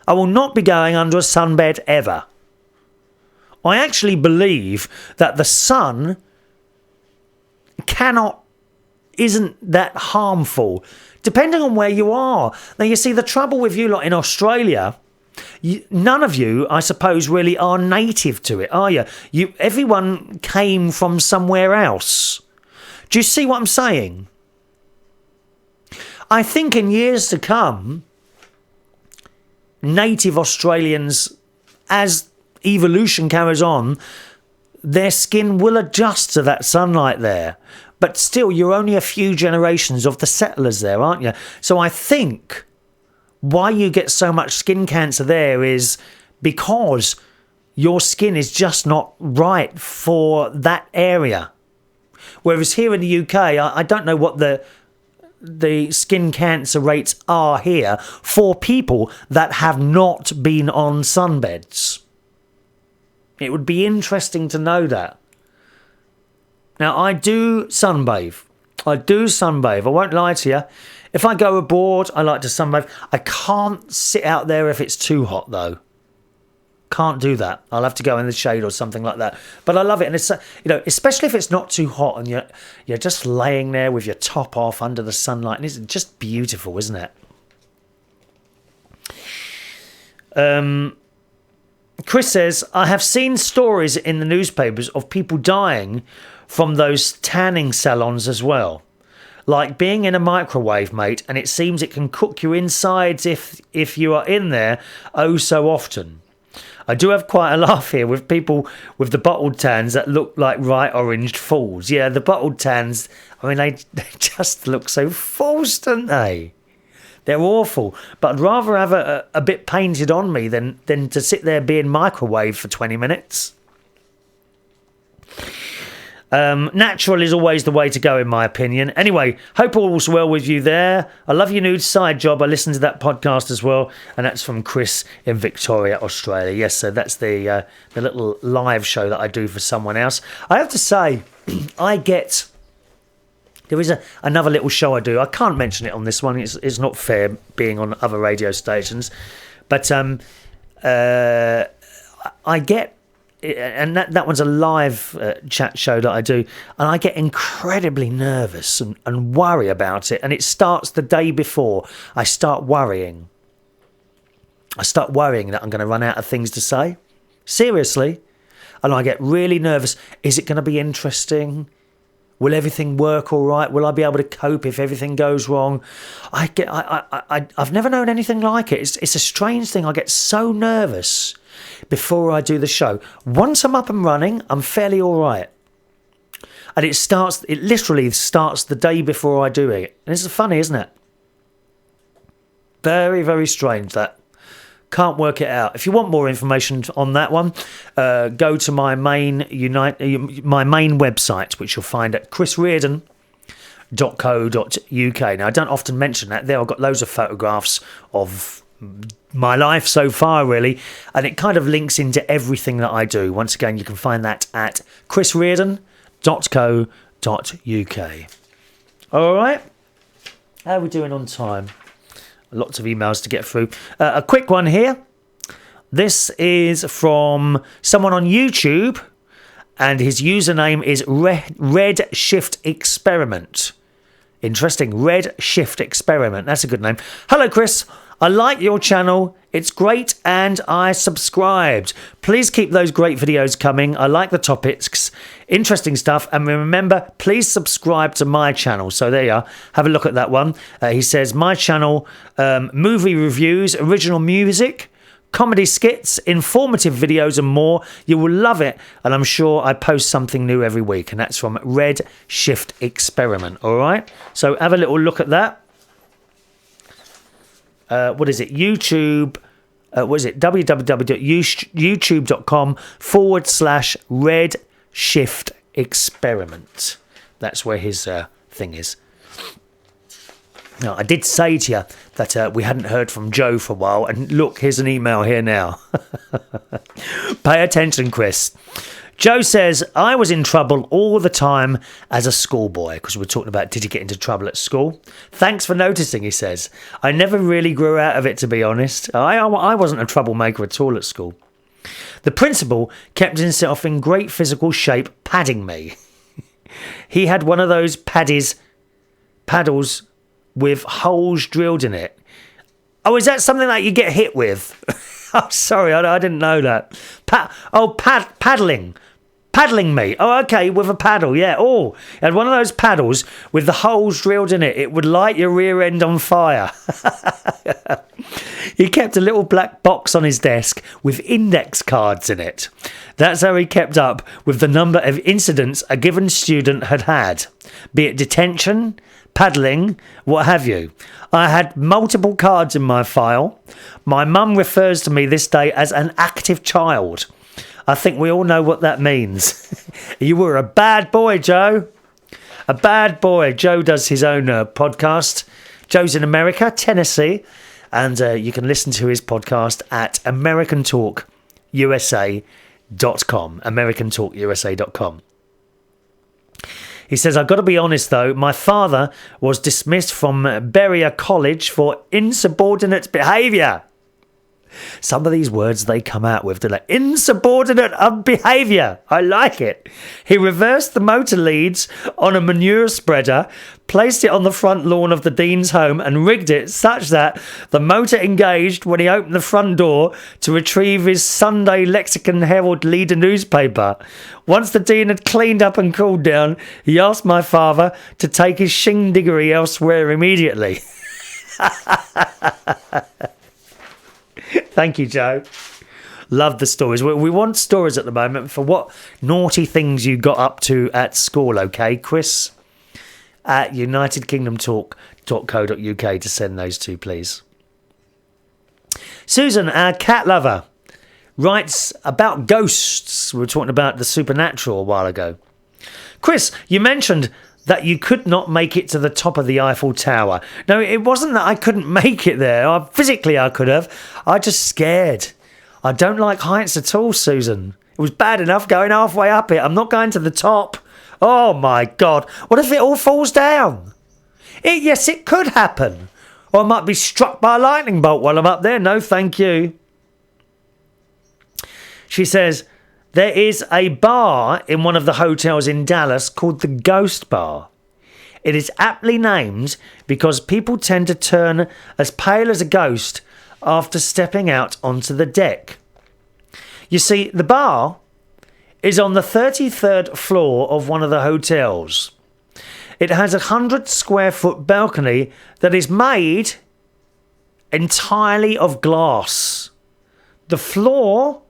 I will not be going under a sunbed ever. I actually believe that the sun isn't that harmful, depending on where you are. Now, you see, the trouble with you lot in Australia, none of you, I suppose, really are native to it, are you? Everyone came from somewhere else. Do you see what I'm saying? I think in years to come, native Australians, as evolution carries on, their skin will adjust to that sunlight there. But still, you're only a few generations of the settlers there, aren't you? So I think why you get so much skin cancer there is because your skin is just not right for that area. Whereas here in the UK, I don't know what the skin cancer rates are here for people that have not been on sunbeds. It would be interesting to know that. Now, I do sunbathe. I won't lie to you. If I go abroad, I like to sunbathe. I can't sit out there if it's too hot, though. Can't do that. I'll have to go in the shade or something like that. But I love it, and it's, you know, especially if it's not too hot and you're just laying there with your top off under the sunlight, and it's just beautiful, isn't it? Chris says, I have seen stories in the newspapers of people dying from those tanning salons as well. Like being in a microwave, mate, and it seems it can cook your insides if you are in there oh so often. I do have quite a laugh here with people with the bottled tans that look like right oranged fools. Yeah, the bottled tans, I mean, they just look so false, don't they? They're awful. But I'd rather have a bit painted on me than to sit there being microwaved for 20 minutes. Natural is always the way to go, in my opinion. Anyway, hope all's well with you there. I love your new side job. I listened to that podcast as well, and that's from Chris in Victoria, Australia. Yes, so that's the little live show that I do for someone else. I have to say, there is another little show I do. I can't mention it on this one. It's not fair being on other radio stations, but I get. And that one's a live chat show that I do, and I get incredibly nervous and worry about it, and it starts the day before. I start worrying that I'm going to run out of things to say, seriously, and I get really nervous. Is it going to be interesting? Will everything work all right? Will I be able to cope if everything goes wrong? I've never known anything like it. It's a strange thing. I get so nervous before I do the show. Once I'm up and running, I'm fairly all right. And it literally starts the day before I do it. And it's funny, isn't it? Very, very strange, that. Can't work it out. If you want more information on that one, go to my main website, which you'll find at chrisreardon.co.uk. Now, I don't often mention that there. I've got loads of photographs of my life so far, really, and it kind of links into everything that I do. Once again, you can find that at chrisreardon.co.uk. All right, how are we doing on time? Lots of emails to get through. A quick one here. This is from someone on YouTube, and his username is Red Shift Experiment. Interesting. Red Shift Experiment. That's a good name. Hello, Chris. I like your channel. It's great, and I subscribed. Please keep those great videos coming. I like the topics. Interesting stuff. And remember, please subscribe to my channel. So there you are. Have a look at that one. He says, my channel, movie reviews, original music, comedy skits, informative videos and more. You will love it, and I'm sure I post something new every week. And that's from Red Shift Experiment. All right? So have a little look at that. What is it? YouTube. What is it? www.youtube.com/Red Shift Experiment. That's where his thing is. Now, I did say to you that we hadn't heard from Joe for a while, and look, here's an email here now. Pay attention, Chris. Joe says, I was in trouble all the time as a schoolboy, because we're talking about did you get into trouble at school? Thanks for noticing, he says. I never really grew out of it, to be honest. I wasn't a troublemaker at all at school. The principal kept himself in great physical shape, padding me. He had one of those paddles with holes drilled in it. Oh, is that something that you get hit with? Oh, sorry, I didn't know that. Paddling. Paddling me. Oh, okay, with a paddle, yeah. Oh, he had one of those paddles with the holes drilled in it. It would light your rear end on fire. He kept a little black box on his desk with index cards in it. That's how he kept up with the number of incidents a given student had had, be it detention, paddling, what have you. I had multiple cards in my file. My mum refers to me this day as an active child. I think we all know what that means. You were a bad boy, Joe. A bad boy. Joe does his own podcast. Joe's in America, Tennessee, and you can listen to his podcast at AmericanTalkUSA.com. AmericanTalkUSA.com. He says, I've got to be honest, though. My father was dismissed from Berea College for insubordinate behaviour. Some of these words they come out with, they're like, insubordinate behaviour. I like it. He reversed the motor leads on a manure spreader, placed it on the front lawn of the dean's home and rigged it such that the motor engaged when he opened the front door to retrieve his Sunday Lexicon Herald leader newspaper. Once the dean had cleaned up and cooled down, he asked my father to take his shindiggery elsewhere immediately. Thank you, Joe. Love the stories. We want stories at the moment for what naughty things you got up to at school, okay, Chris? At unitedkingdomtalk.co.uk to send those to, please. Susan, our cat lover, writes about ghosts. We were talking about the supernatural a while ago. Chris, you mentioned that you could not make it to the top of the Eiffel Tower. No, it wasn't that I couldn't make it there. Physically, I could have. I just scared. I don't like heights at all, Susan. It was bad enough going halfway up it. I'm not going to the top. Oh, my God. What if it all falls down? Yes, it could happen. Or I might be struck by a lightning bolt while I'm up there. No, thank you. She says, there is a bar in one of the hotels in Dallas called the Ghost Bar. It is aptly named because people tend to turn as pale as a ghost after stepping out onto the deck. You see, the bar is on the 33rd floor of one of the hotels. It has a 100 square foot balcony that is made entirely of glass. The floor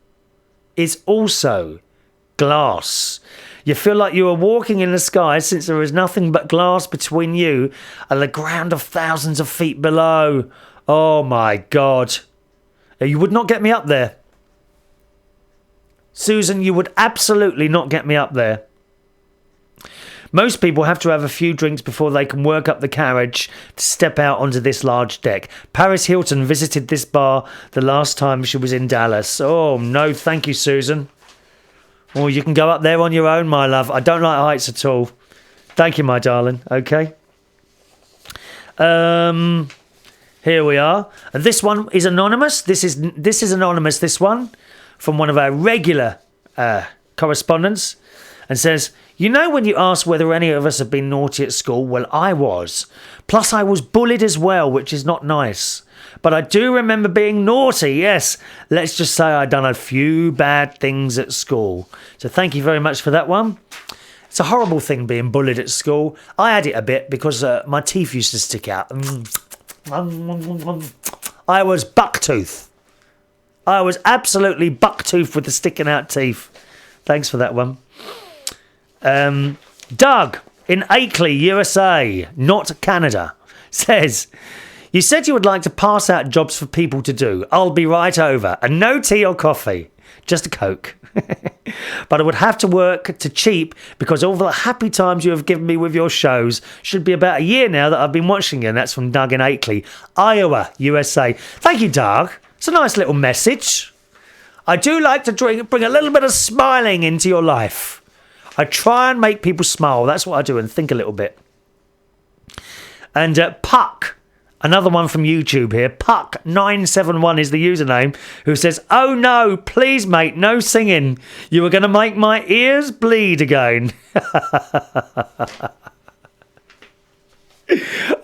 is also glass. You feel like you are walking in the sky since there is nothing but glass between you and the ground of thousands of feet below. Oh my God. You would not get me up there. Susan, you would absolutely not get me up there. Most people have to have a few drinks before they can work up the carriage to step out onto this large deck. Paris Hilton visited this bar the last time she was in Dallas. Oh, no, thank you, Susan. Or you can go up there on your own, my love. I don't like heights at all. Thank you, my darling. Okay. Here we are. And this one is anonymous. This is anonymous, this one, from one of our regular correspondents, and says, you know when you ask whether any of us have been naughty at school? Well, I was. Plus I was bullied as well, which is not nice. But I do remember being naughty, yes. Let's just say I'd done a few bad things at school. So thank you very much for that one. It's a horrible thing being bullied at school. I had it a bit because my teeth used to stick out. I was bucktooth. I was absolutely bucktooth with the sticking out teeth. Thanks for that one. Doug in Akeley, USA, not Canada, says, you said you would like to pass out jobs for people to do. I'll be right over. And no tea or coffee, just a Coke. But I would have to work to cheap because all the happy times you have given me with your shows should be about a year now that I've been watching you. And that's from Doug in Akeley, Iowa, USA. Thank you, Doug. It's a nice little message. I do like to bring a little bit of smiling into your life. I try and make people smile. That's what I do, and think a little bit. And Puck, another one from YouTube here, Puck971 is the username, who says, oh no, please mate, no singing. You were going to make my ears bleed again.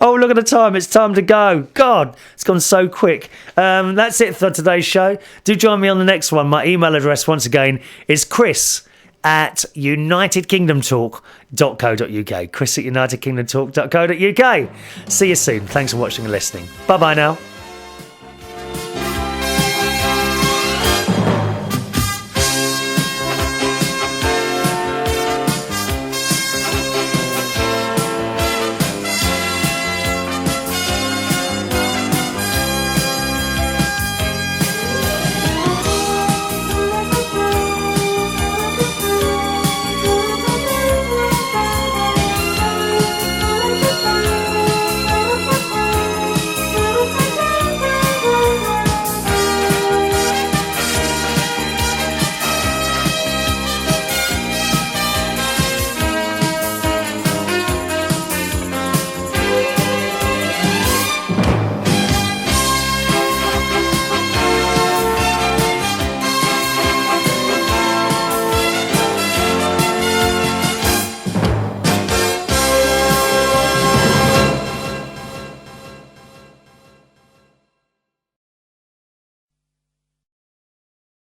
Oh, look at the time. It's time to go. God, it's gone so quick. That's it for today's show. Do join me on the next one. My email address, once again, is chris@unitedkingdomtalk.co.uk. chris@unitedkingdomtalk.co.uk. See you soon. Thanks for watching and listening. Bye-bye now.